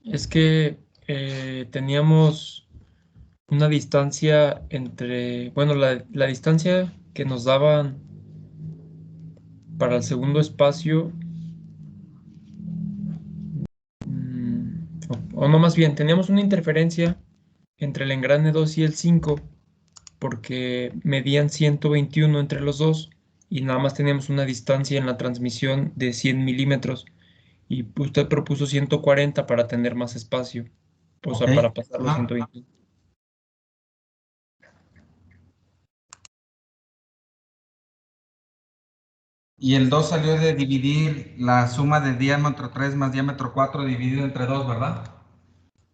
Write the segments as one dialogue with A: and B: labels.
A: Es que teníamos una distancia entre, bueno, la distancia que nos daban para el segundo espacio, o no más bien, teníamos una interferencia entre el engrane 2 y el 5 porque medían 121 entre los dos y nada más teníamos una distancia en la transmisión de 100 milímetros y usted propuso 140 para tener más espacio, o
B: Ok.
A: sea, para pasar los
B: Ajá.
A: 120.
B: Y el 2 salió de dividir la suma de diámetro 3 más diámetro 4 dividido entre 2, ¿verdad?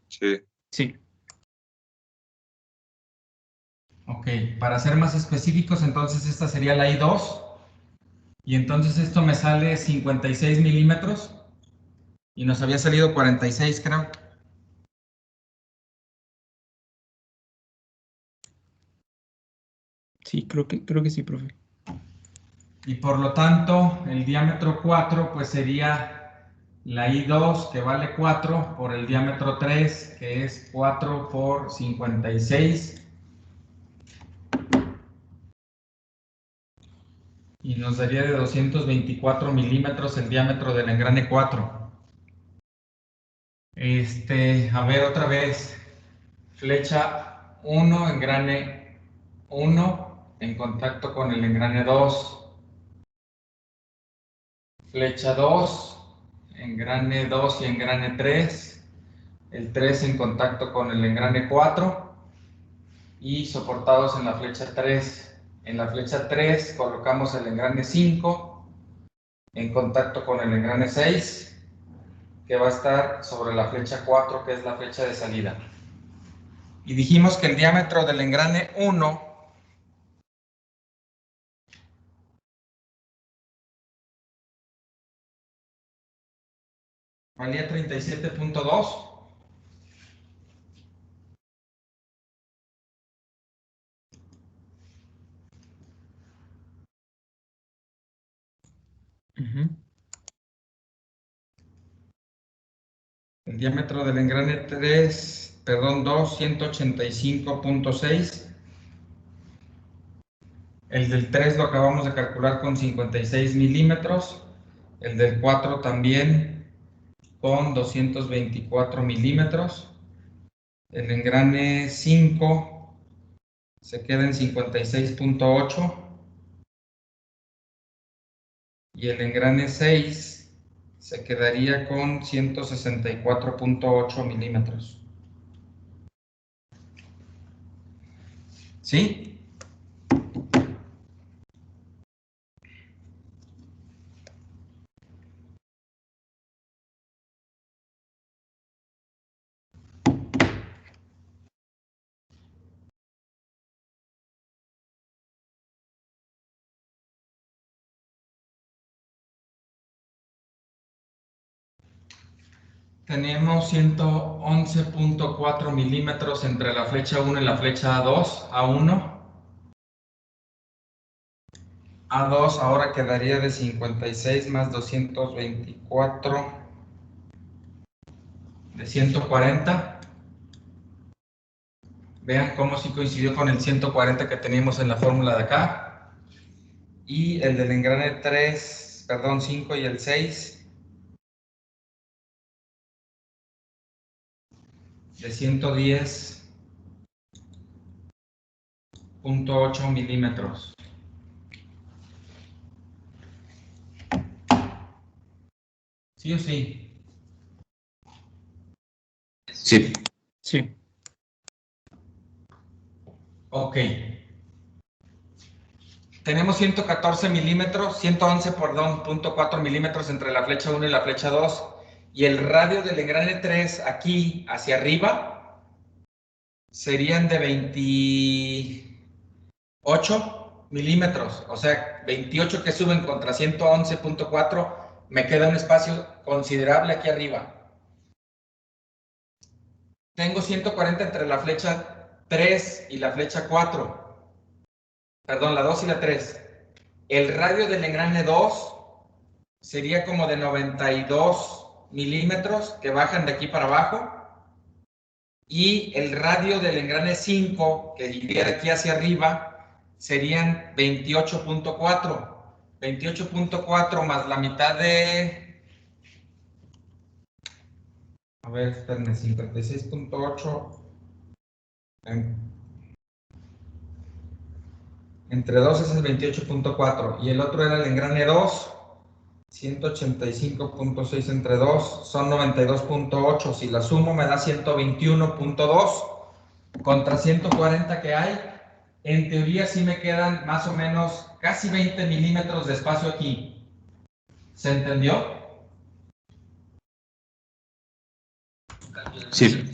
C: Sí.
A: Sí,
B: Ok, para ser más específicos, entonces esta sería la I2. Y entonces esto me sale 56 milímetros. Y nos había salido 46, creo.
A: sí, creo que sí, profe.
B: Y por lo tanto, el diámetro 4, pues sería la I2, que vale 4, por el diámetro 3, que es 4 por 56. Y nos daría de 224 milímetros el diámetro del engrane 4. A ver otra vez. Flecha 1, engrane 1, en contacto con el engrane 2. Flecha 2, engrane 2 y engrane 3. El 3 en contacto con el engrane 4. Y soportados en la flecha 3. En la flecha 3 colocamos el engrane 5 en contacto con el engrane 6, que va a estar sobre la flecha 4, que es la flecha de salida. Y dijimos que el diámetro del engrane 1 valía 37.2. El diámetro del engrane 3, perdón, 2, 185.6. El del 3 lo acabamos de calcular con 56 milímetros. El del 4 también con 224 milímetros. El engrane 5 se queda en 56.8. Y el engrane 6 se quedaría con 164.8 milímetros. ¿Sí? Tenemos 111.4 milímetros entre la flecha 1 y la flecha 2, A1. A2 ahora quedaría de 56 más 224, de 140. Vean cómo sí coincidió con el 140 que teníamos en la fórmula de acá. Y el del engrane 3, perdón, 5 y el 6, de 110.8 milímetros. ¿Sí o sí?
C: Sí.
A: Sí.
B: Ok. Tenemos 114 milímetros, 111, perdón, 0.4 milímetros entre la flecha 1 y la flecha 2. Y el radio del engrane 3 aquí hacia arriba serían de 28 milímetros. O sea, 28 que suben contra 111.4, me queda un espacio considerable aquí arriba. Tengo 140 entre la flecha 3 y la flecha 4. Perdón, la 2 y la 3. El radio del engrane 2 sería como de 92 milímetros que bajan de aquí para abajo. Y el radio del engrane 5, que iría de aquí hacia arriba, serían 28.4. 28.4 más la mitad de... A ver, espérenme, 56.8. Entre 2 es el 28.4. Y el otro era el engrane 2. 185.6 entre 2 son 92.8. Si la sumo me da 121.2 contra 140 que hay. En teoría sí me quedan más o menos casi 20 milímetros de espacio aquí. ¿Se entendió?
C: Sí.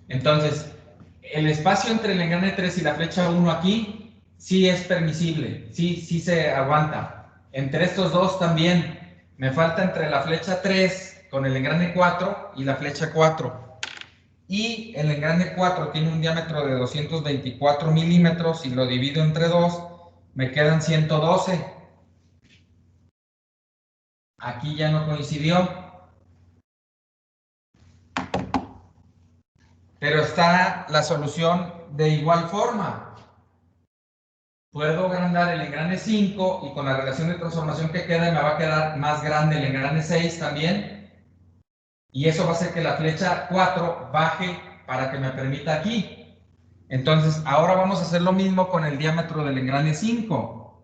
B: Entonces, el espacio entre el engrane 3 y la flecha 1 aquí sí es permisible, sí se aguanta. Entre estos dos también. Me falta entre la flecha 3 con el engrane 4 y la flecha 4. Y el engrane 4 tiene un diámetro de 224 milímetros y lo divido entre 2, me quedan 112. Aquí ya no coincidió. Pero está la solución de igual forma. Puedo agrandar el engrane 5 y con la relación de transformación que queda me va a quedar más grande el engrane 6 también. Y eso va a hacer que la flecha 4 baje para que me permita aquí. Entonces, ahora vamos a hacer lo mismo con el diámetro del engrane 5.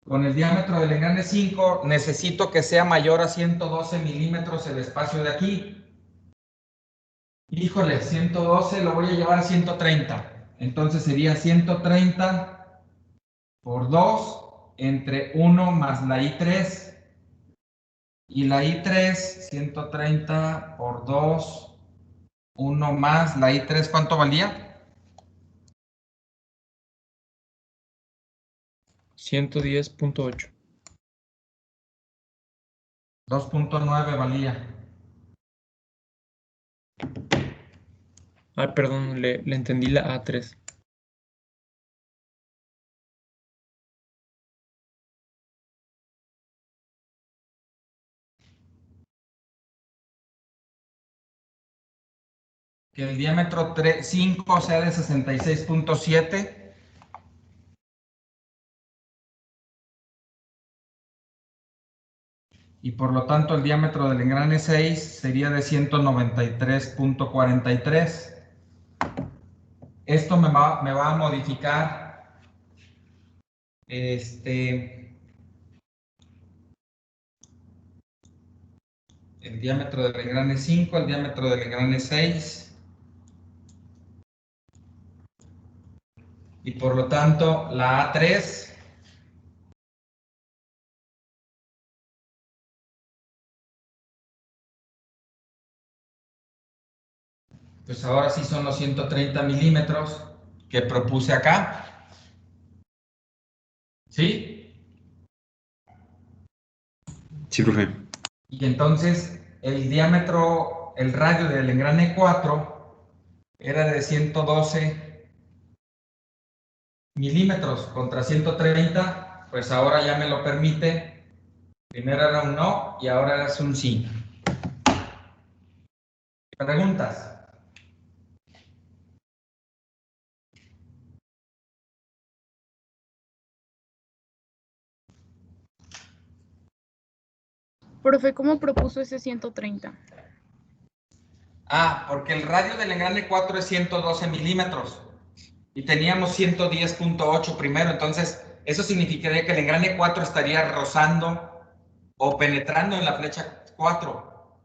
B: Con el diámetro del engrane 5 necesito que sea mayor a 112 milímetros el espacio de aquí. Híjole, 112 lo voy a llevar a 130. Entonces sería 130 por 2 entre 1 más la I3. Y la I3, 130 por 2, 1 más la I3, ¿cuánto valía?
A: 110.8.
B: 2.9 valía.
A: Ah, perdón, le entendí la A3.
B: Que el diámetro 5 sea de 66.7. Y por lo tanto el diámetro del engrane 6 sería de 193.43. Esto me va a modificar el diámetro del engrane 5, el diámetro del engrane 6. Y por lo tanto la A3 pues ahora sí son los 130 milímetros que propuse acá. ¿Sí?
C: Sí, profe.
B: Y entonces el diámetro, el radio del engrane 4 era de 112 milímetros contra 130, pues ahora ya me lo permite. Primero era un no y ahora es un sí. ¿Preguntas?
D: Profe, ¿cómo propuso ese 130?
B: Ah, porque el radio del engrane 4 es 112 milímetros y teníamos 110.8 primero, entonces eso significaría que el engrane 4 estaría rozando o penetrando en la flecha 4.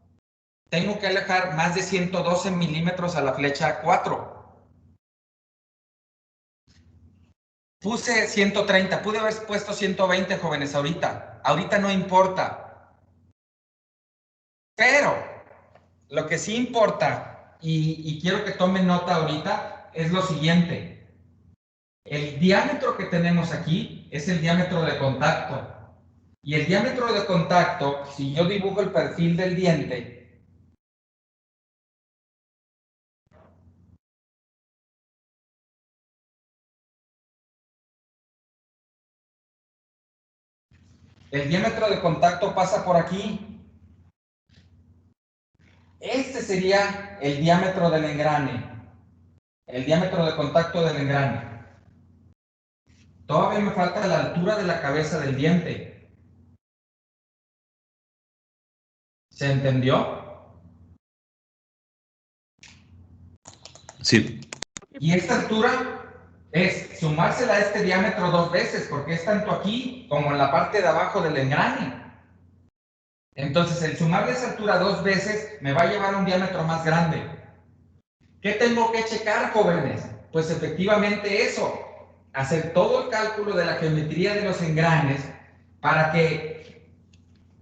B: Tengo que alejar más de 112 milímetros a la flecha 4. Puse 130, pude haber puesto 120, jóvenes, ahorita. Ahorita no importa. Pero lo que sí importa, y quiero que tomen nota ahorita, es lo siguiente. El diámetro que tenemos aquí es el diámetro de contacto. Y el diámetro de contacto, si yo dibujo el perfil del diente, el diámetro de contacto pasa por aquí. Este sería el diámetro del engrane, el diámetro de contacto del engrane. Todavía me falta la altura de la cabeza del diente. ¿Se entendió?
C: Sí.
B: Y esta altura es sumársela a este diámetro 2 veces, porque es tanto aquí como en la parte de abajo del engrane. Entonces, el sumarle esa altura 2 veces me va a llevar a un diámetro más grande. ¿Qué tengo que checar, jóvenes? Pues efectivamente eso, hacer todo el cálculo de la geometría de los engranes para que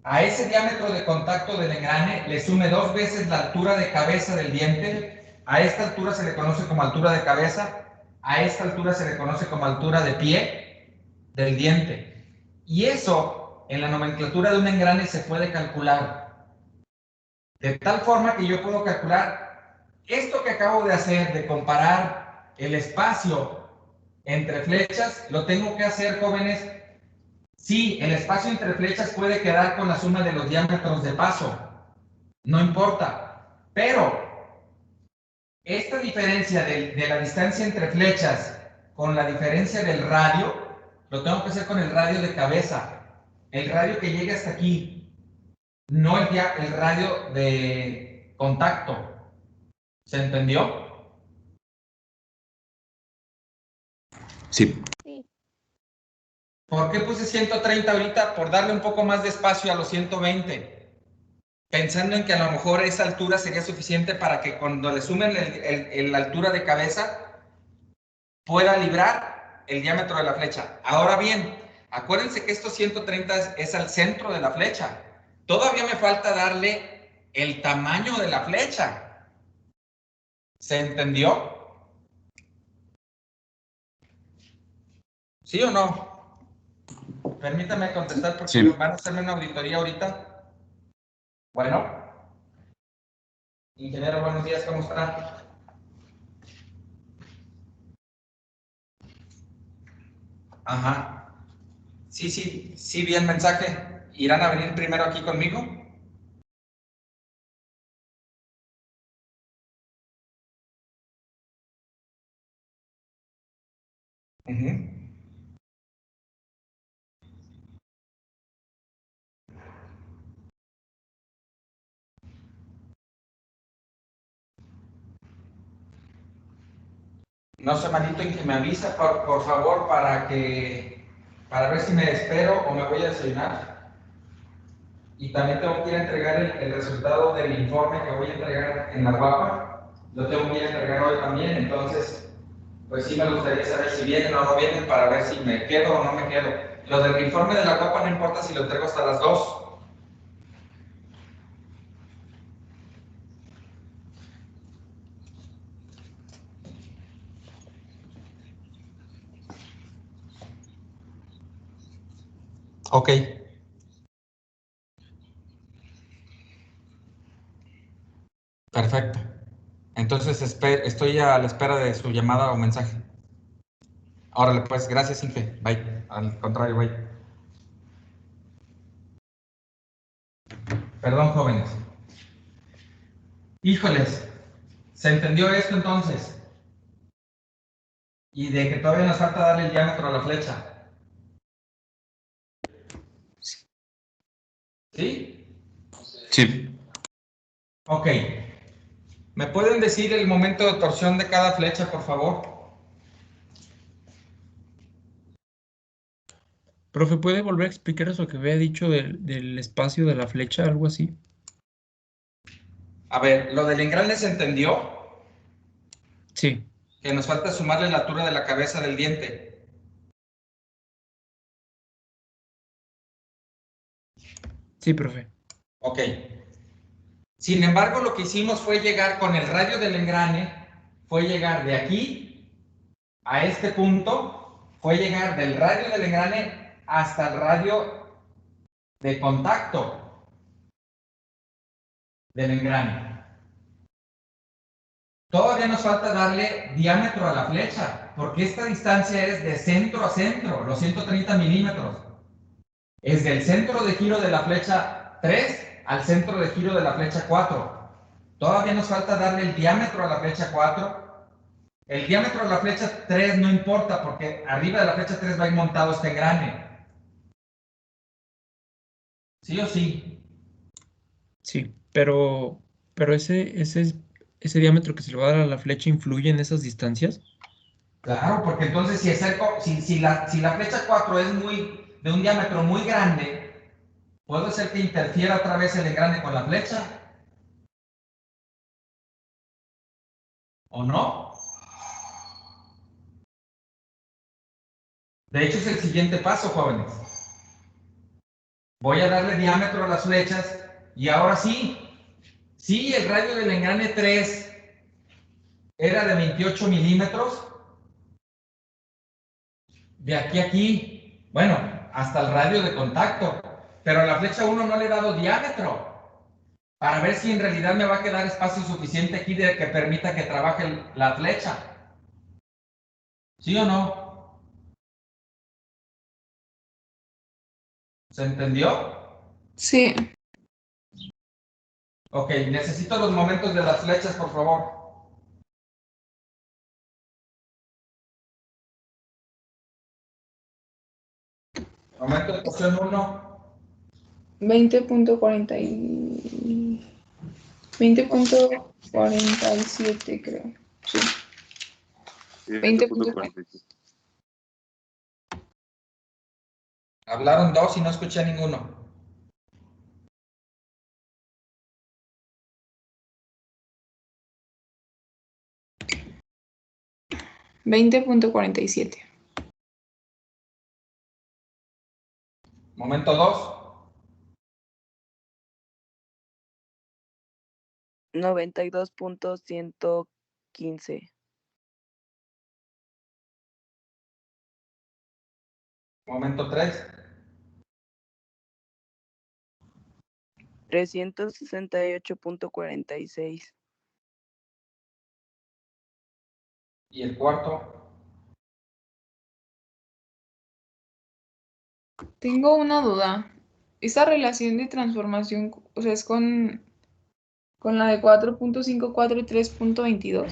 B: a ese diámetro de contacto del engrane le sume 2 veces la altura de cabeza del diente. A esta altura se le conoce como altura de cabeza, a esta altura se le conoce como altura de pie del diente. Y eso, en la nomenclatura de un engrane, se puede calcular. De tal forma que yo puedo calcular esto que acabo de hacer, de comparar el espacio entre flechas, lo tengo que hacer, jóvenes. Sí, el espacio entre flechas puede quedar con la suma de los diámetros de paso. No importa. Pero esta diferencia de la distancia entre flechas con la diferencia del radio, lo tengo que hacer con el radio de cabeza. El radio que llegue hasta aquí, no el radio de contacto. ¿Se entendió?
C: Sí.
D: Sí.
B: ¿Por qué puse 130 ahorita? Por darle un poco más de espacio a los 120. Pensando en que a lo mejor esa altura sería suficiente para que cuando le sumen la altura de cabeza pueda librar el diámetro de la flecha. Ahora bien, acuérdense que estos 130 es al centro de la flecha. Todavía me falta darle el tamaño de la flecha. ¿Se entendió? ¿Sí o no? Permítame contestar porque
C: Sí.
B: van a hacerme una auditoría ahorita. Bueno. Ingeniero, buenos días, ¿cómo está? Ajá. Sí, vi el mensaje. ¿Irán a venir primero aquí conmigo? No sé, manito, en que me avisa, por favor, para ver si me espero o me voy a desayunar. Y también tengo que ir a entregar el resultado del informe que voy a entregar en la guapa. Lo tengo que ir a entregar hoy también, entonces, pues sí me gustaría saber si vienen o no vienen para ver si me quedo o no me quedo. Lo del informe de la guapa no importa si lo entrego hasta las 2. Ok. Perfecto. Entonces estoy a la espera de su llamada o mensaje. Órale, pues, gracias, Inge. Bye. Al contrario, bye. Perdón, jóvenes. Híjoles, ¿se entendió esto entonces? Y de que todavía nos falta darle el diámetro a la flecha. ¿Sí?
C: Sí.
B: Ok. ¿Me pueden decir el momento de torsión de cada flecha, por favor?
A: Profe, ¿puede volver a explicar eso que había dicho del espacio de la flecha, algo así?
B: A ver, lo del engrane se entendió,
A: Sí,
B: que nos falta sumarle la altura de la cabeza del diente.
A: sí, profe.
B: Ok. Sin embargo, lo que hicimos fue llegar con el radio del engrane, fue llegar de aquí a este punto, fue llegar del radio del engrane hasta el radio de contacto del engrane. Todavía nos falta darle diámetro a la flecha, porque esta distancia es de centro a centro, los 130 milímetros. Es del centro de giro de la flecha 3 al centro de giro de la flecha 4. Todavía nos falta darle el diámetro a la flecha 4. El diámetro a la flecha 3 no importa porque arriba de la flecha 3 va a ir montado este engrane. ¿Sí o sí?
A: Sí, pero ese diámetro que se le va a dar a la flecha influye en esas distancias.
B: Claro, porque entonces si la flecha 4 es de un diámetro muy grande, puede ser que interfiera otra vez el engrane con la flecha. ¿O no? De hecho, es el siguiente paso, jóvenes. Voy a darle diámetro a las flechas y ahora sí, si el radio del engrane 3 era de 28 milímetros, de aquí a aquí, bueno, hasta el radio de contacto, pero a la flecha 1 no le he dado diámetro para ver si en realidad me va a quedar espacio suficiente aquí de que permita que trabaje la flecha. ¿Sí o no? ¿Se entendió?
E: Sí.
B: Ok, necesito los momentos de las flechas, por favor. Momento de torsión 1.
E: 20.47 creo. Sí. 20.47.
B: Hablaron dos y no escuché a ninguno. Momento 2.
F: 92.115.
B: Momento 3.
F: 368.46.
B: Y el cuarto.
E: Tengo una duda. ¿Esa relación de transformación, o sea, es con la de 4.54 y 3.22?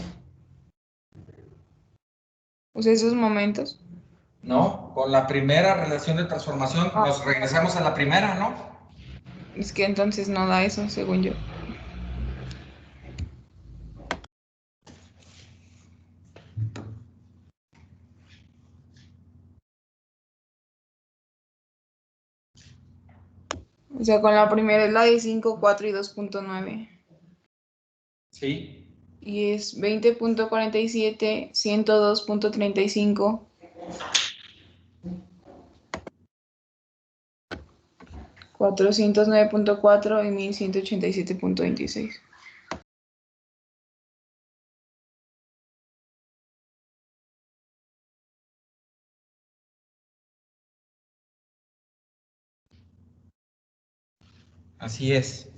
E: O sea, esos momentos.
B: No, con la primera relación de transformación nos regresamos a la primera, ¿no?
E: Es que entonces no da eso, según yo. O sea, con la primera es la de 5, 4 y 2.9.
B: Sí.
E: Y es 20.47, 102.35, 409.4 y 1187.26.
B: Así es.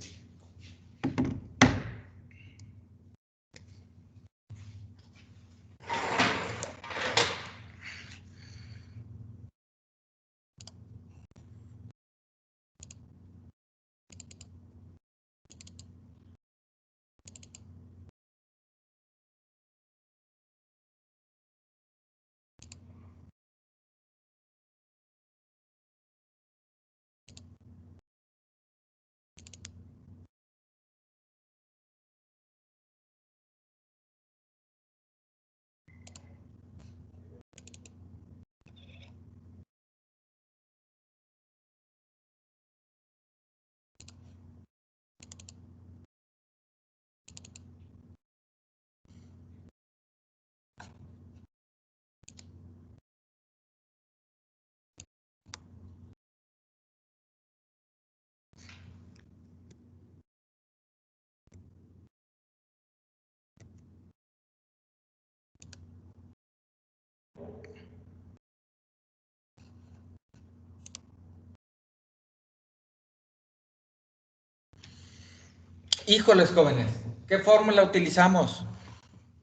B: Híjoles, jóvenes, ¿qué fórmula utilizamos?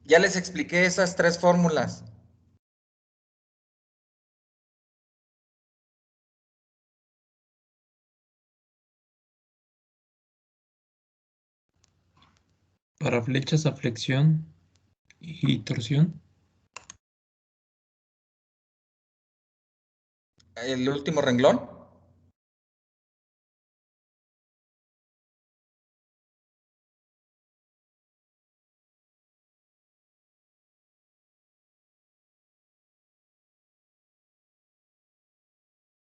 B: Ya les expliqué esas tres fórmulas.
A: Para flechas a flexión y torsión.
B: El último renglón.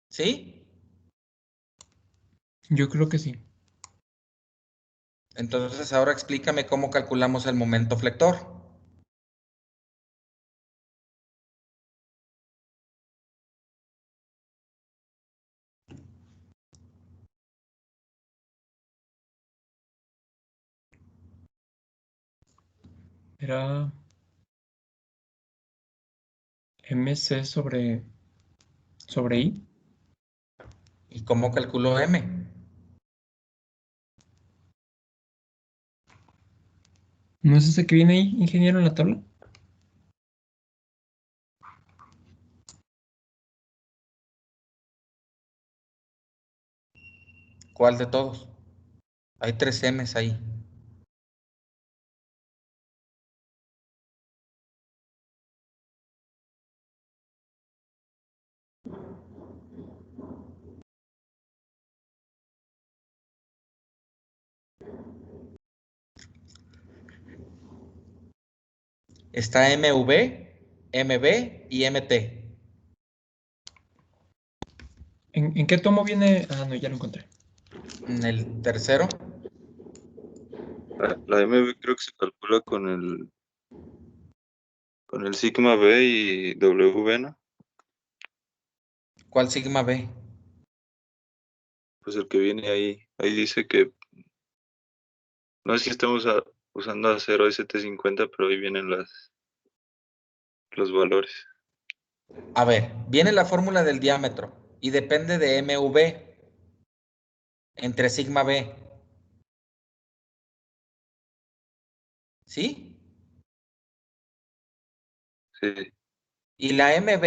B: ¿Sí?
A: Yo creo que sí.
B: Entonces ahora explícame cómo calculamos el momento flector.
A: Era MC sobre I.
B: ¿Y cómo calculo M?
A: ¿No es ese que viene ahí, ingeniero, en la tabla?
B: ¿Cuál de todos? Hay 3 M's ahí. Está MV, MB y MT.
A: ¿En qué tomo viene? Ah, no, ya lo encontré.
B: En el tercero,
G: La MB creo que se calcula con el sigma B y WB, ¿no?
B: ¿cuál sigma B?
G: Pues el que viene ahí. Ahí dice que, no sé si estamos usando acero ST50, pero ahí vienen los valores.
B: A ver, viene la fórmula del diámetro y depende de MV entre sigma B. ¿Sí?
G: Sí,
B: Y la MB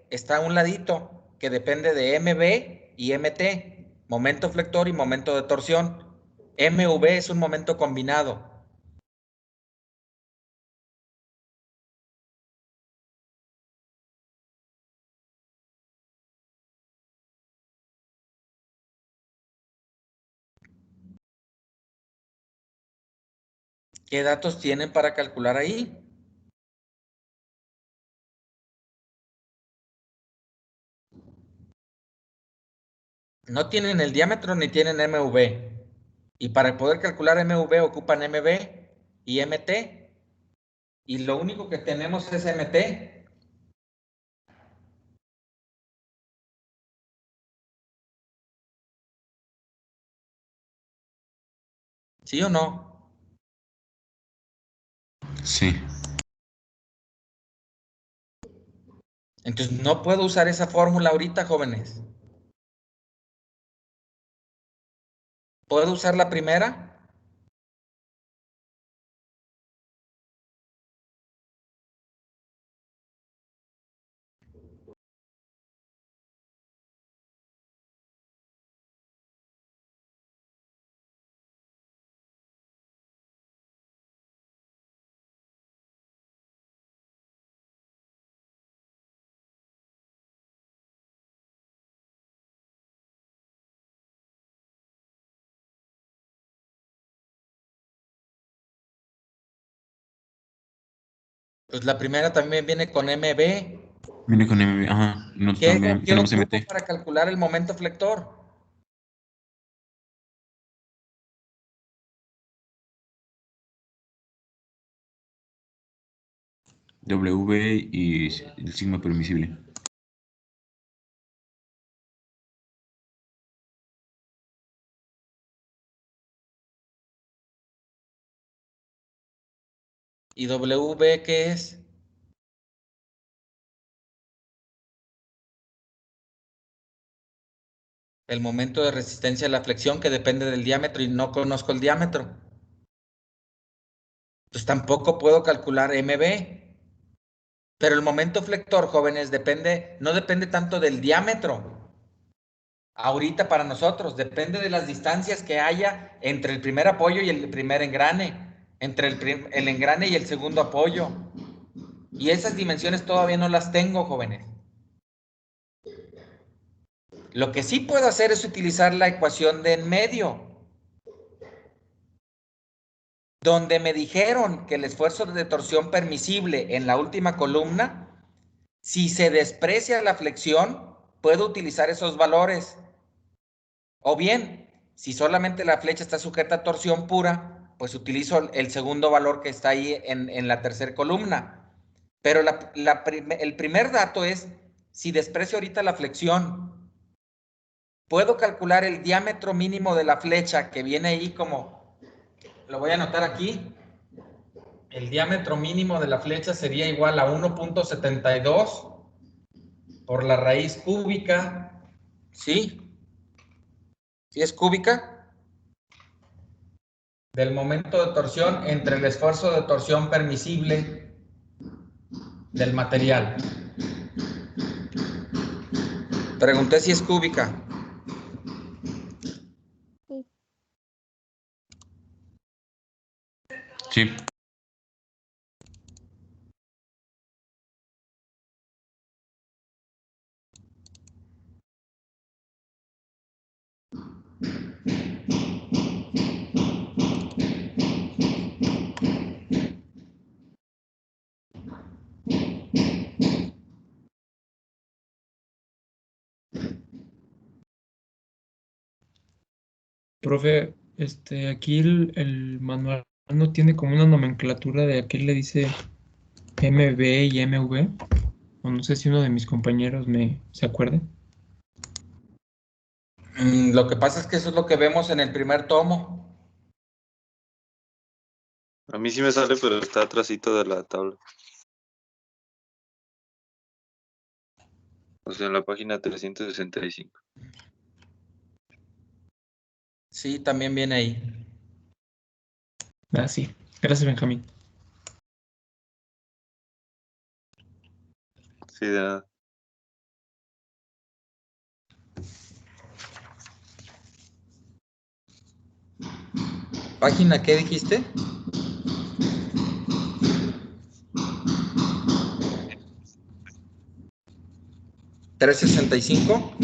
B: está a un ladito, que depende de MB y MT, momento flector y momento de torsión. MV es un momento combinado. ¿Qué datos tienen para calcular ahí? No tienen el diámetro ni tienen MV. Y para poder calcular MV ocupan MB y MT. Y lo único que tenemos es MT. ¿Sí o no?
C: Sí.
B: Entonces no puedo usar esa fórmula ahorita, jóvenes. ¿Puedo usar la primera? Pues la primera también viene con MB.
C: Viene con MB. Ajá. Nosotros también
B: ¿Qué
C: tenemos
B: ocupo
C: MT.
B: para calcular el momento flector?
C: W y el sigma permisible.
B: ¿Y WB qué es? El momento de resistencia a la flexión que depende del diámetro y no conozco el diámetro. Pues tampoco puedo calcular MB. Pero el momento flector, jóvenes, no depende tanto del diámetro. Ahorita para nosotros, depende de las distancias que haya entre el primer apoyo y el primer engrane.
H: entre el engrane y el segundo apoyo. Y esas dimensiones todavía no las tengo, jóvenes. Lo que sí puedo hacer es utilizar la ecuación de en medio, donde me dijeron que el esfuerzo de torsión permisible en la última columna, si se desprecia la flexión, puedo utilizar esos valores. O bien, si solamente la flecha está sujeta a torsión pura, pues utilizo el segundo valor que está ahí en la tercera columna. Pero el primer dato es, si desprecio ahorita la flexión, puedo calcular el diámetro mínimo de la flecha que viene ahí como, lo voy a anotar aquí. El diámetro mínimo de la flecha sería igual a 1.72 por la raíz cúbica. ¿Sí? ¿Sí es cúbica? Del momento de torsión entre el esfuerzo de torsión permisible del material. Pregunté si es cúbica.
C: Sí.
A: Profe, aquí el manual no tiene como una nomenclatura de a qué le dice MB y MV, o no sé si uno de mis compañeros se acuerde.
H: Lo que pasa es que eso es lo que vemos en el primer tomo.
G: A mí sí me sale, pero está atrásito de la tabla. O sea, en la página 365.
H: Sí, también viene ahí.
A: Ah, sí. Gracias, Benjamín.
G: Sí, de nada.
H: ¿Página qué dijiste? ¿365?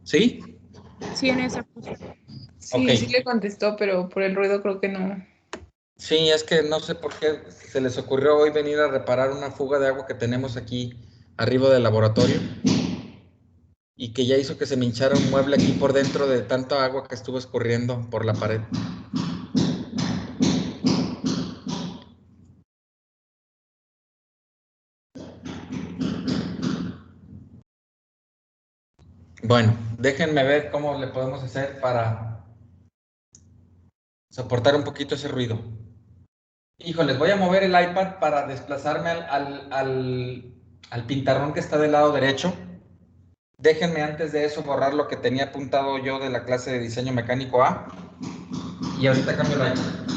H: ¿Sí?
D: Sí, en esa cosa.
E: Sí,
H: Ok.
E: sí le contestó, pero por el ruido creo que no.
H: Sí, es que no sé por qué se les ocurrió hoy venir a reparar una fuga de agua que tenemos aquí arriba del laboratorio y que ya hizo que se me hinchara un mueble aquí por dentro de tanta agua que estuvo escurriendo por la pared. Bueno, déjenme ver cómo le podemos hacer para soportar un poquito ese ruido. Híjoles, voy a mover el iPad para desplazarme al pintarrón que está del lado derecho. Déjenme antes de eso borrar lo que tenía apuntado yo de la clase de diseño mecánico A. Y ahorita cambio el iPad.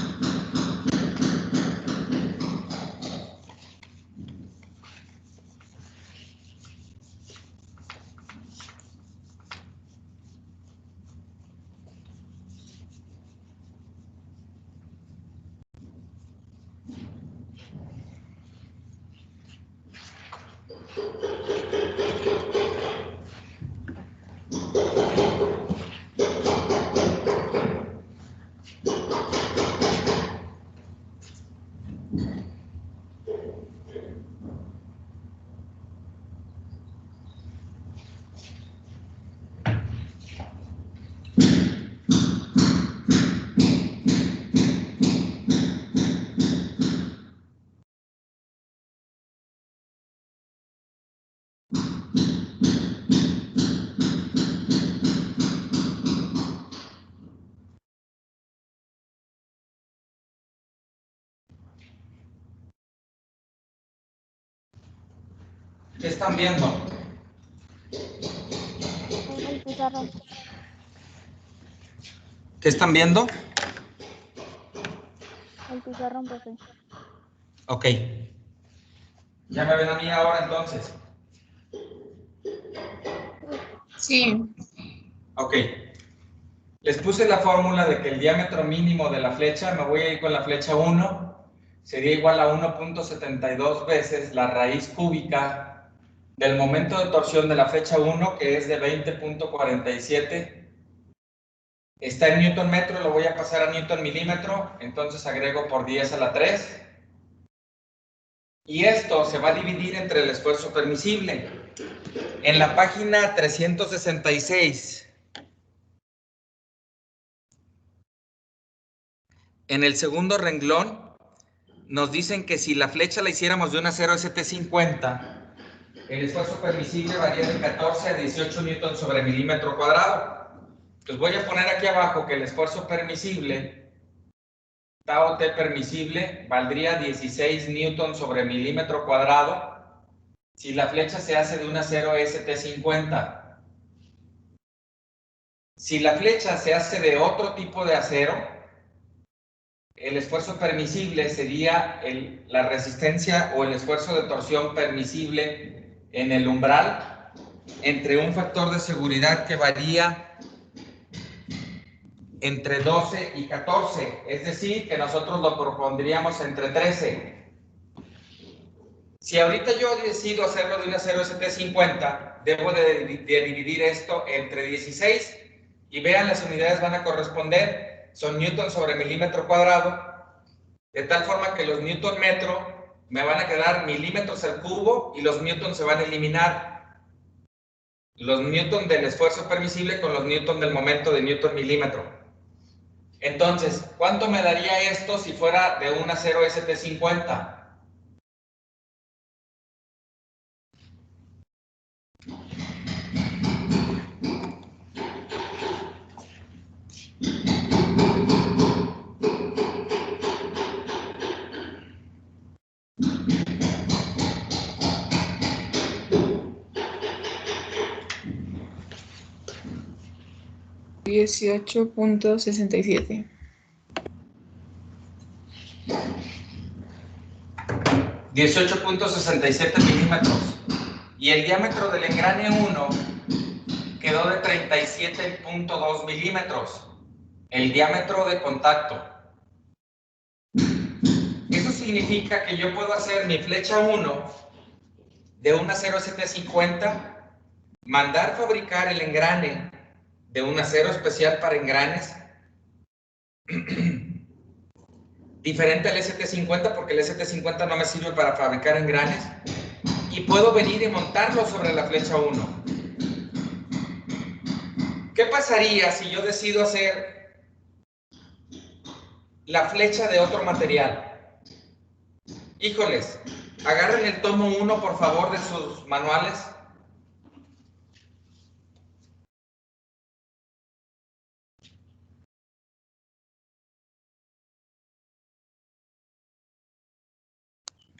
H: ¿Qué están viendo?
I: El pizarrón.
H: ¿Qué están viendo?
I: El pizarrón, profe.
H: Ok. ¿Ya me ven a mí ahora entonces?
E: Sí.
H: Ok. Les puse la fórmula de que el diámetro mínimo de la flecha, me voy a ir con la flecha 1, sería igual a 1.72 veces la raíz cúbica del momento de torsión de la flecha 1, que es de 20.47. Está en newton metro, lo voy a pasar a newton milímetro, entonces agrego por 10 a la 3. Y esto se va a dividir entre el esfuerzo permisible. En la página 366, en el segundo renglón, nos dicen que si la flecha la hiciéramos de un acero ST50, el esfuerzo permisible varía de 14 a 18 newtons sobre milímetro cuadrado. Entonces voy a poner aquí abajo que el esfuerzo permisible, tau T permisible, valdría 16 newtons sobre milímetro cuadrado si la flecha se hace de un acero ST50. Si la flecha se hace de otro tipo de acero, el esfuerzo permisible sería la resistencia o el esfuerzo de torsión permisible en el umbral entre un factor de seguridad que varía entre 12 y 14, es decir, que nosotros lo propondríamos entre 13. Si ahorita yo decido hacerlo de un acero ST50, debo de dividir esto entre 16 y vean, las unidades van a corresponder, son newton sobre milímetro cuadrado, de tal forma que los newton metro me van a quedar milímetros al cubo y los newtons se van a eliminar. Los newton del esfuerzo permisible con los newton del momento de newton milímetro. Entonces, ¿cuánto me daría esto si fuera de un acero ST50?
E: $18.67.
H: 18.67 milímetros. Y el diámetro del engrane 1 quedó de 37.2 milímetros. El diámetro de contacto. Eso significa que yo puedo hacer mi flecha 1 de un acero ST50, mandar fabricar el engrane de un acero especial para engranes, diferente al ST50 porque el ST50 no me sirve para fabricar engranes, y puedo venir y montarlo sobre la flecha 1. ¿Qué pasaría si yo decido hacer la flecha de otro material? Híjoles, agarren el tomo 1 por favor de sus manuales.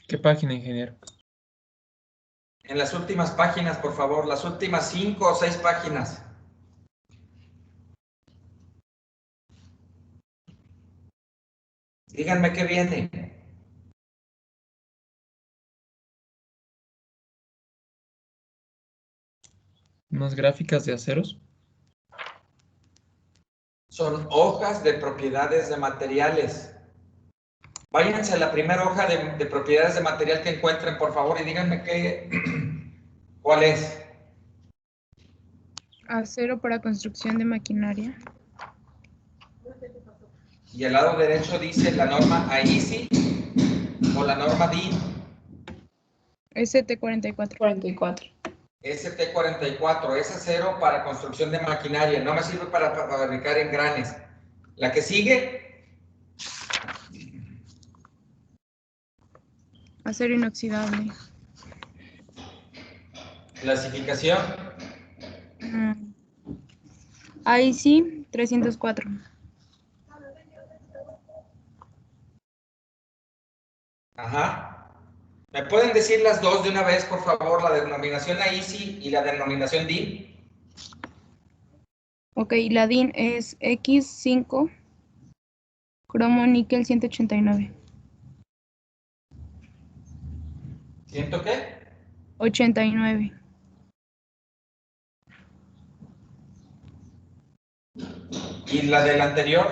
A: ¿Qué página, ingeniero?
H: En las últimas páginas, por favor, las últimas 5 o 6 páginas. Díganme qué viene.
A: ¿Unas gráficas de aceros?
H: Son hojas de propiedades de materiales. Váyanse a la primera hoja de propiedades de material que encuentren, por favor, y díganme cuál es.
D: Acero para construcción de maquinaria.
H: Y al lado derecho dice la norma AISI o la norma DIN.
D: ST44.
E: 44.
H: ST44, es acero para construcción de maquinaria, no me sirve para fabricar engranes. La que sigue.
D: Acero inoxidable.
H: Clasificación.
D: Ahí sí, 304.
H: Ajá. ¿Me pueden decir las dos de una vez, por favor? La denominación AISI y la denominación DIN.
D: Ok, la DIN es X5, cromo níquel 189.
H: ¿Ciento qué?
D: 89.
H: ¿Y la del anterior?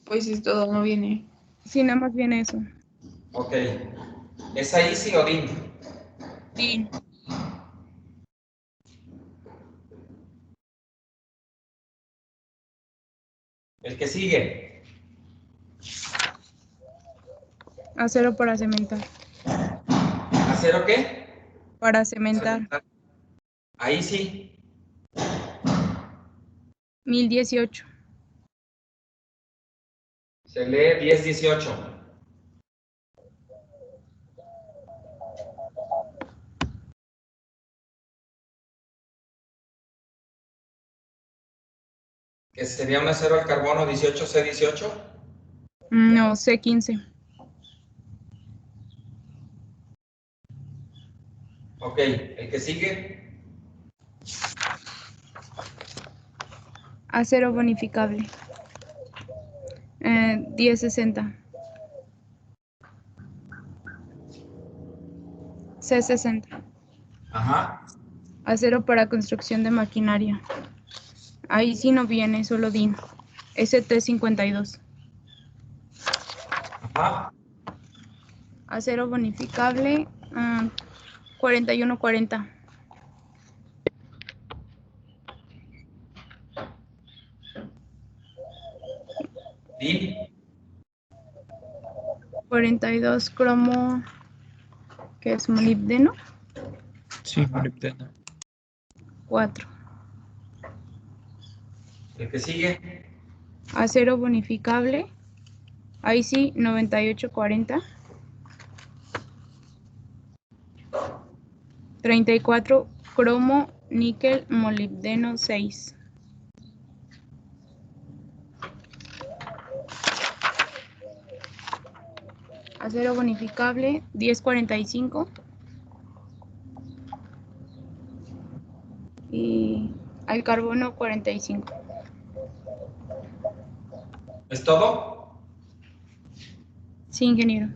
E: Pues es todo, no viene.
D: Sí, nada más viene eso.
H: Ok. ¿Es ahí sí o DIN?
D: DIN.
H: El que sigue.
D: Acero para cementar.
H: ¿Acero qué?
D: Para cementar.
H: Ahí sí.
D: 1018.
H: Se lee 1018. ¿Que sería un acero al carbono 18C18?
D: No, C15.
H: Ok, el que sigue.
D: Acero bonificable. 1060. C60.
H: Ajá.
D: Acero para construcción de maquinaria. Ahí sí no viene, solo DIN. ST52.
H: Ajá.
D: Acero bonificable. 4140.
H: DIN.
D: 42 cromo. ¿Qué es molibdeno?
A: Sí, molibdeno.
D: 4.
H: El que sigue.
D: Acero bonificable. Ahí sí, 9840. 34 cromo níquel molibdeno 6. Acero bonificable 1045. Y al carbono 45.
H: ¿Es todo?
D: Sí, ingeniero.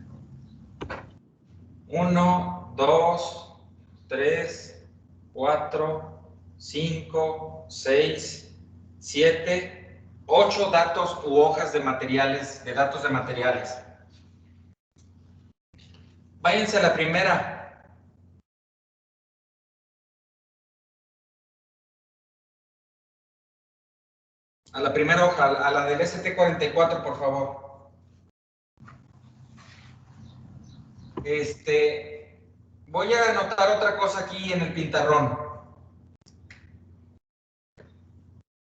H: 1, 2, 3, 4, 5, 6, 7, 8 datos u hojas de materiales, de datos de materiales. Váyanse a la primera. A la primera hoja, a la del ST44, por favor. Voy a anotar otra cosa aquí en el pintarrón.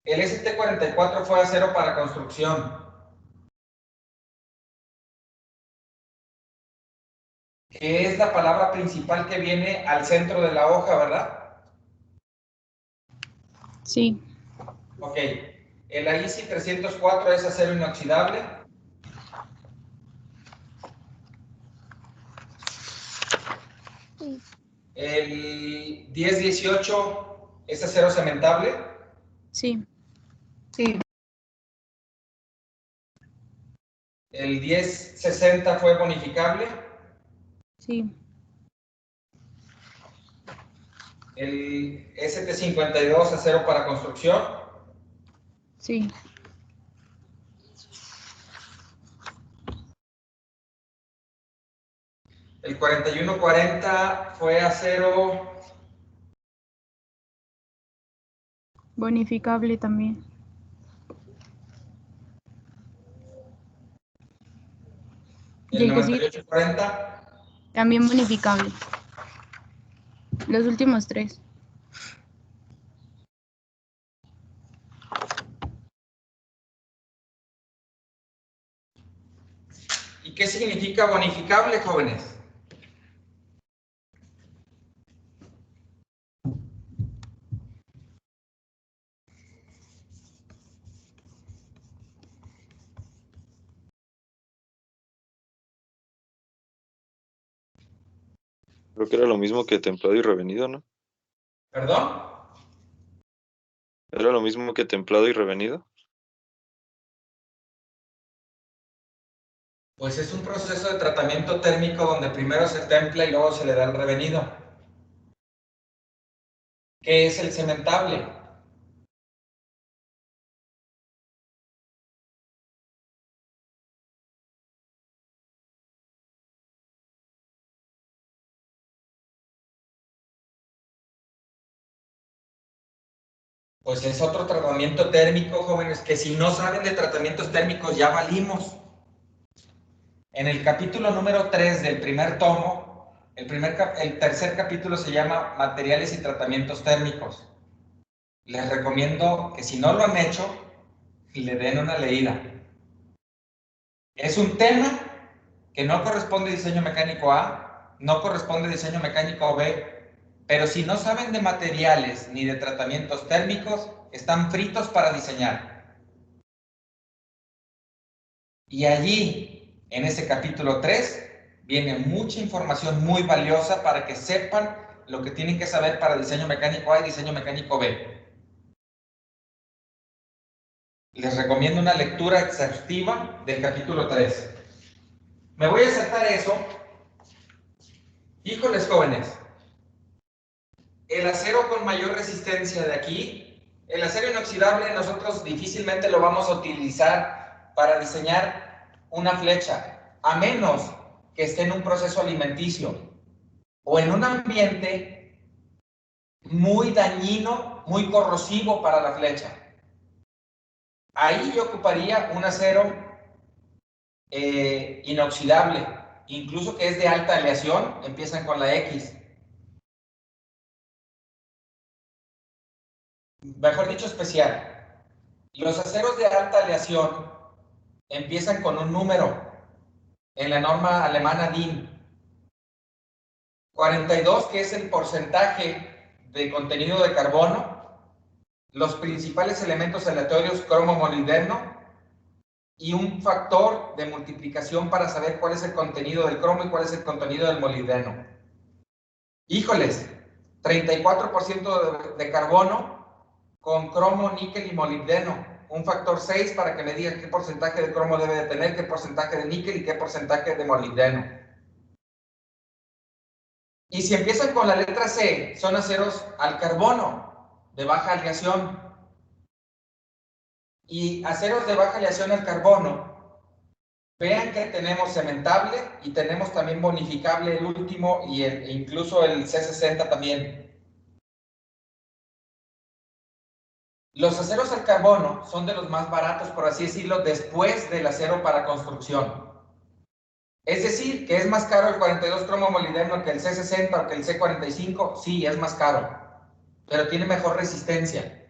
H: El ST44 fue acero para construcción. Que es la palabra principal que viene al centro de la hoja, ¿verdad?
D: Sí.
H: Ok. El AISI 304 es acero inoxidable.
I: Sí.
H: El 1018 es acero cementable.
D: Sí.
E: Sí.
H: El 1060 fue bonificable.
D: Sí.
H: El ST52 acero para construcción.
D: Sí.
H: El 4140 fue acero
D: Bonificable también.
H: el
D: ¿Y el que sigue?
H: 9840.
D: También bonificable. Los últimos 3.
H: ¿Y qué significa bonificable, jóvenes?
G: Creo que era lo mismo que templado y revenido, ¿no?
H: ¿Perdón?
G: ¿Era lo mismo que templado y revenido?
H: Pues es un proceso de tratamiento térmico donde primero se templa y luego se le da el revenido. ¿Qué es el cementable? Pues es otro tratamiento térmico, jóvenes, que si no saben de tratamientos térmicos ya valimos. En el capítulo número 3 del primer tomo, el tercer capítulo se llama Materiales y Tratamientos Térmicos. Les recomiendo que si no lo han hecho, le den una leída. Es un tema que no corresponde a diseño mecánico A, no corresponde a diseño mecánico B, pero si no saben de materiales ni de tratamientos térmicos, están fritos para diseñar. Y allí, en ese capítulo 3, viene mucha información muy valiosa para que sepan lo que tienen que saber para diseño mecánico A y diseño mecánico B. Les recomiendo una lectura exhaustiva del capítulo 3. Me voy a saltar eso. Híjoles, jóvenes. El acero con mayor resistencia de aquí, el acero inoxidable, nosotros difícilmente lo vamos a utilizar para diseñar una flecha, a menos que esté en un proceso alimenticio o en un ambiente muy dañino, muy corrosivo para la flecha. Ahí yo ocuparía un acero inoxidable, incluso que es de alta aleación, empiezan con la X. Mejor dicho, especial. Los aceros de alta aleación empiezan con un número en la norma alemana DIN. 42, que es el porcentaje de contenido de carbono, los principales elementos aleatorios cromo, molibdeno, y un factor de multiplicación para saber cuál es el contenido del cromo y cuál es el contenido del molibdeno. Híjoles, 34% de carbono con cromo, níquel y molibdeno. Un factor 6 para que me digan qué porcentaje de cromo debe de tener, qué porcentaje de níquel y qué porcentaje de molibdeno. Y si empiezan con la letra C, son aceros al carbono, de baja aleación. Y aceros de baja aleación al carbono, vean que tenemos cementable y tenemos también bonificable el último y incluso el C60 también. Los aceros al carbono son de los más baratos, por así decirlo, después del acero para construcción. Es decir, que es más caro el 42 cromo molibdeno que el C60 o que el C45, sí, es más caro, pero tiene mejor resistencia.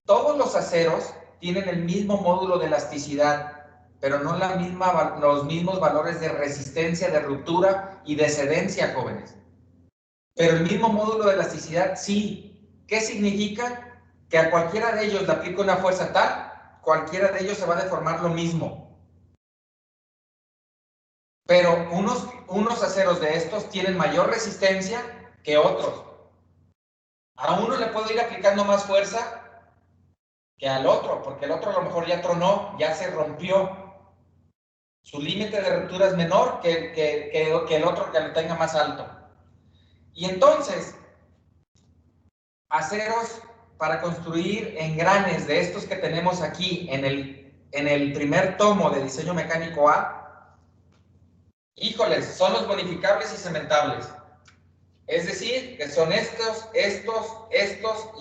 H: Todos los aceros tienen el mismo módulo de elasticidad, pero no los mismos valores de resistencia, de ruptura y de cedencia, jóvenes. Pero el mismo módulo de elasticidad, sí. ¿Qué significa? Que a cualquiera de ellos le aplico una fuerza tal, cualquiera de ellos se va a deformar lo mismo. Pero unos aceros de estos tienen mayor resistencia que otros. A uno le puedo ir aplicando más fuerza que al otro, porque el otro a lo mejor ya tronó, ya se rompió. Su límite de ruptura es menor que el otro que lo tenga más alto. Y entonces, aceros para construir engranes de estos que tenemos aquí en el primer tomo de diseño mecánico A, híjoles, son los bonificables y cementables. Es decir, que son estos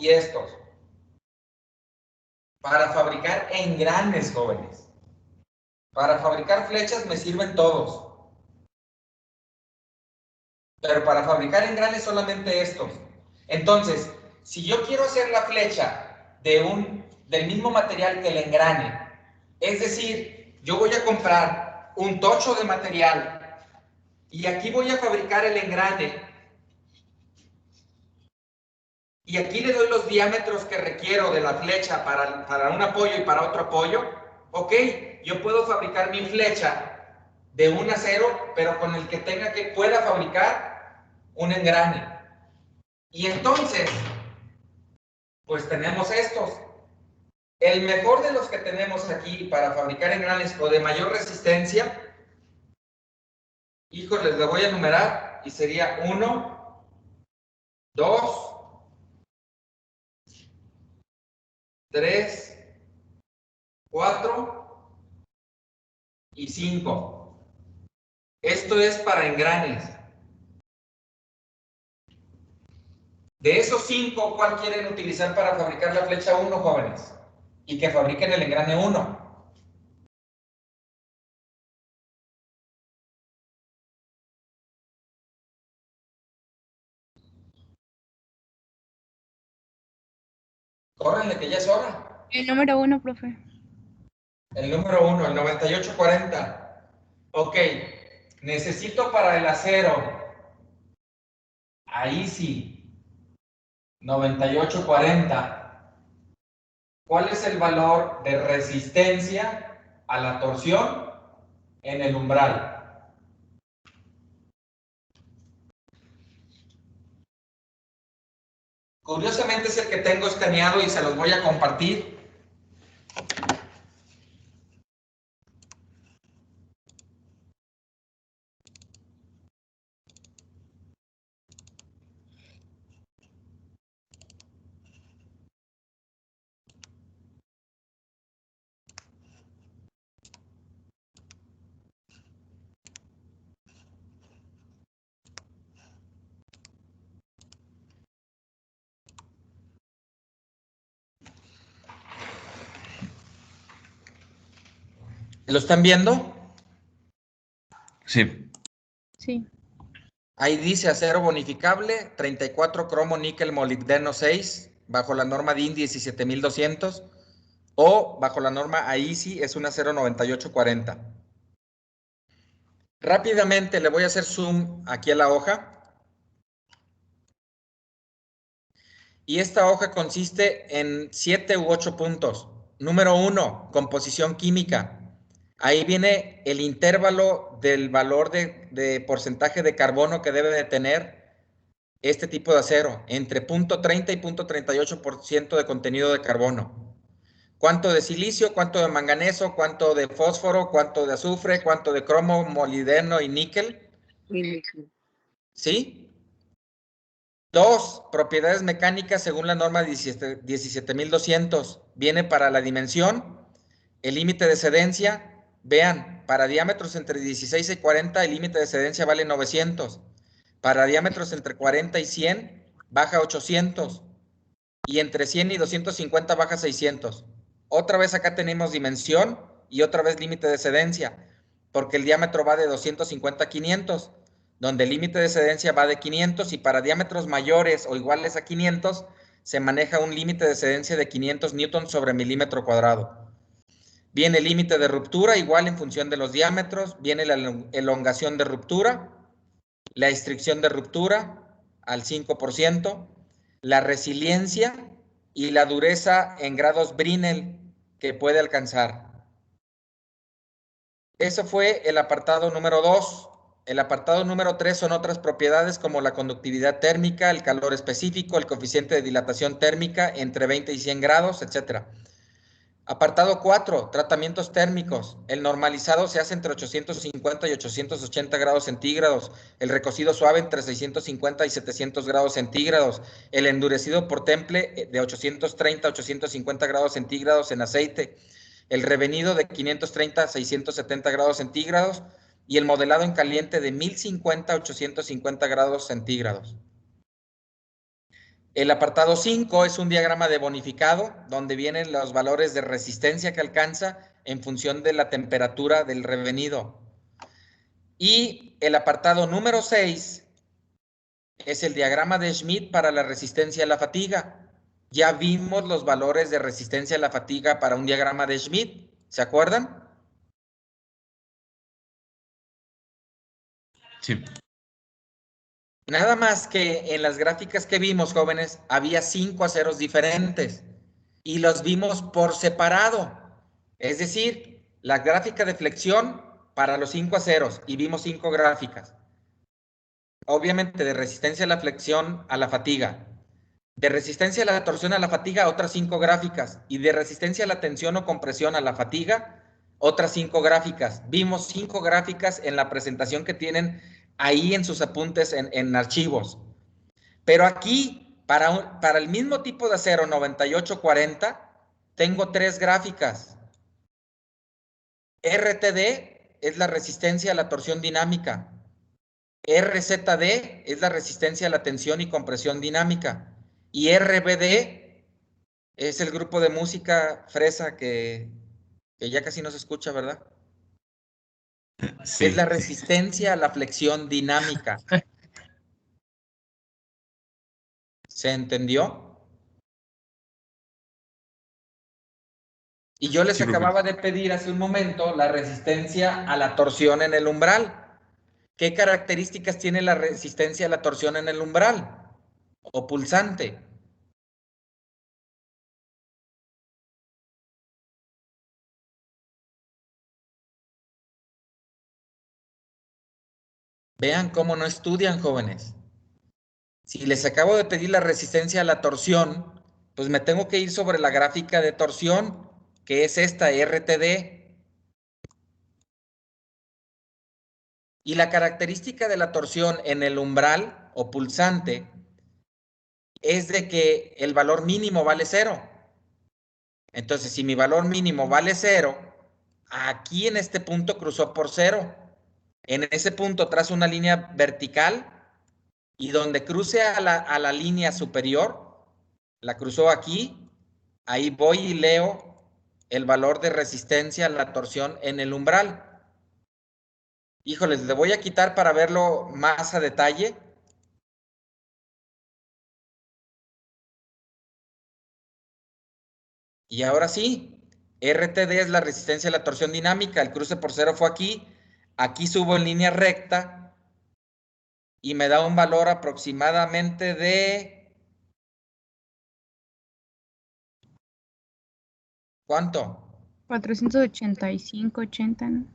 H: y estos. Para fabricar engranes, jóvenes. Para fabricar flechas me sirven todos. Pero para fabricar engranes solamente estos. Entonces, si yo quiero hacer la flecha del mismo material que el engrane, es decir, yo voy a comprar un tocho de material y aquí voy a fabricar el engrane y aquí le doy los diámetros que requiero de la flecha para un apoyo y para otro apoyo, ok, yo puedo fabricar mi flecha de un acero, pero con el que pueda fabricar un engrane. Y entonces, pues tenemos estos. El mejor de los que tenemos aquí para fabricar engranes o de mayor resistencia, híjoles, le voy a enumerar y sería 1, 2, 3, 4 y 5. Esto es para engranes. De esos 5, ¿cuál quieren utilizar para fabricar la flecha 1, jóvenes? Y que fabriquen el engrane 1. Córrenle, que ya es hora.
D: El número 1, profe.
H: El número 1, el 9840. Ok, necesito para el acero. Ahí sí. 9840. ¿Cuál es el valor de resistencia a la torsión en el umbral? Curiosamente es el que tengo escaneado y se los voy a compartir. ¿Lo están viendo?
C: Sí.
D: Sí.
H: Ahí dice acero bonificable, 34 cromo níquel molibdeno 6, bajo la norma DIN 17200, o bajo la norma AISI es un acero 9840. Rápidamente le voy a hacer zoom aquí a la hoja. Y esta hoja consiste en 7 u 8 puntos. Número 1, composición química. Ahí viene el intervalo del valor de porcentaje de carbono que debe de tener este tipo de acero, entre 0.30 y 0.38% de contenido de carbono. ¿Cuánto de silicio, cuánto de manganeso, cuánto de fósforo, cuánto de azufre, cuánto de cromo, molibdeno y níquel? ¿Sí? 2, propiedades mecánicas según la norma 17200. Viene para la dimensión, el límite de cedencia. Vean, para diámetros entre 16 y 40 el límite de cedencia vale 900. Para diámetros entre 40 y 100 baja 800. Y entre 100 y 250 baja 600. Otra vez acá tenemos dimensión y otra vez límite de cedencia, porque el diámetro va de 250 a 500. Donde el límite de cedencia va de 500 y para diámetros mayores o iguales a 500 se maneja un límite de cedencia de 500 newtons sobre milímetro cuadrado. Viene el límite de ruptura igual en función de los diámetros, viene la elongación de ruptura, la estricción de ruptura al 5%, la resiliencia y la dureza en grados Brinell que puede alcanzar. Eso fue el apartado número 2. El apartado número 3 son otras propiedades como la conductividad térmica, el calor específico, el coeficiente de dilatación térmica entre 20 y 100 grados, etc. Apartado 4, tratamientos térmicos. El normalizado se hace entre 850 y 880 grados centígrados. El recocido suave entre 650 y 700 grados centígrados. El endurecido por temple de 830 a 850 grados centígrados en aceite. El revenido de 530 a 670 grados centígrados. Y el modelado en caliente de 1050 a 850 grados centígrados. El apartado 5 es un diagrama de bonificado, donde vienen los valores de resistencia que alcanza en función de la temperatura del revenido. Y el apartado número 6 es el diagrama de Schmidt para la resistencia a la fatiga. Ya vimos los valores de resistencia a la fatiga para un diagrama de Schmidt, ¿se acuerdan?
C: Sí.
H: Nada más que en las gráficas que vimos, jóvenes, había 5 aceros diferentes y los vimos por separado. Es decir, la gráfica de flexión para los 5 aceros y vimos 5 gráficas. Obviamente de resistencia a la flexión a la fatiga, De resistencia a la torsión a la fatiga, otras 5 gráficas. Y de resistencia a la tensión o compresión a la fatiga, otras 5 gráficas. Vimos 5 gráficas en la presentación que tienen ahí en sus apuntes en archivos. Pero aquí, para el mismo tipo de acero 9840, tengo 3 gráficas. RTD es la resistencia a la torsión dinámica. RZD es la resistencia a la tensión y compresión dinámica. Y RBD es el grupo de música fresa que ya casi no se escucha, ¿verdad?
C: Sí.
H: Es la resistencia a la flexión dinámica. ¿Se entendió? Y yo les
C: Sí, profe.
H: acababa de pedir hace un momento la resistencia a la torsión en el umbral. ¿Qué características tiene la resistencia a la torsión en el umbral o pulsante? Vean cómo no estudian, jóvenes. Si les acabo de pedir la resistencia a la torsión, pues me tengo que ir sobre la gráfica de torsión, que es esta, RTD. Y la característica de la torsión en el umbral o pulsante es de que el valor mínimo vale 0. Entonces, si mi valor mínimo vale 0, aquí en este punto cruzó por 0. En ese punto trazo una línea vertical y donde cruce a la línea superior, la cruzó aquí, ahí voy y leo el valor de resistencia a la torsión en el umbral. Híjoles, le voy a quitar para verlo más a detalle. Y ahora sí, RTD es la resistencia a la torsión dinámica, el cruce por 0 fue aquí, aquí subo en línea recta y me da un valor aproximadamente de... ¿Cuánto?
D: 485, 80, ¿no?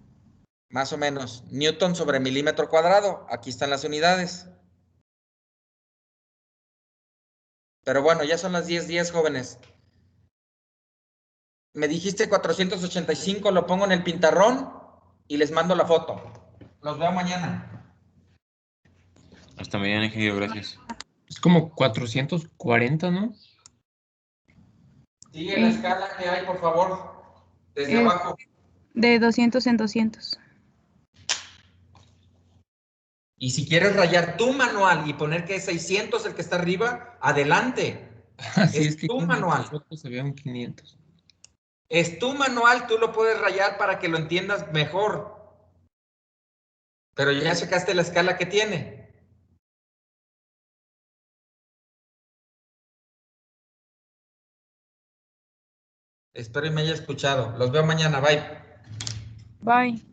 H: Más o menos, newton sobre milímetro cuadrado. Aquí están las unidades. Pero bueno, ya son las 10:10, jóvenes. Me dijiste 485, lo pongo en el pintarrón y les mando la foto. Los veo mañana.
C: Hasta mañana, ingeniero, gracias.
A: Es como 440, ¿no?
H: Sigue la escala que hay, por favor. Desde
D: Es
H: abajo.
D: de 200 en 200.
H: Y si quieres rayar tu manual y poner que es 600 el que está arriba, adelante.
A: Así es
H: Es
A: que
H: tu
A: aquí en la
H: manual.
A: foto se ve un 500.
H: Es tu manual, tú lo puedes rayar para que lo entiendas mejor. Pero ya sacaste la escala que tiene. Espero y me haya escuchado. Los veo mañana. Bye.
D: Bye.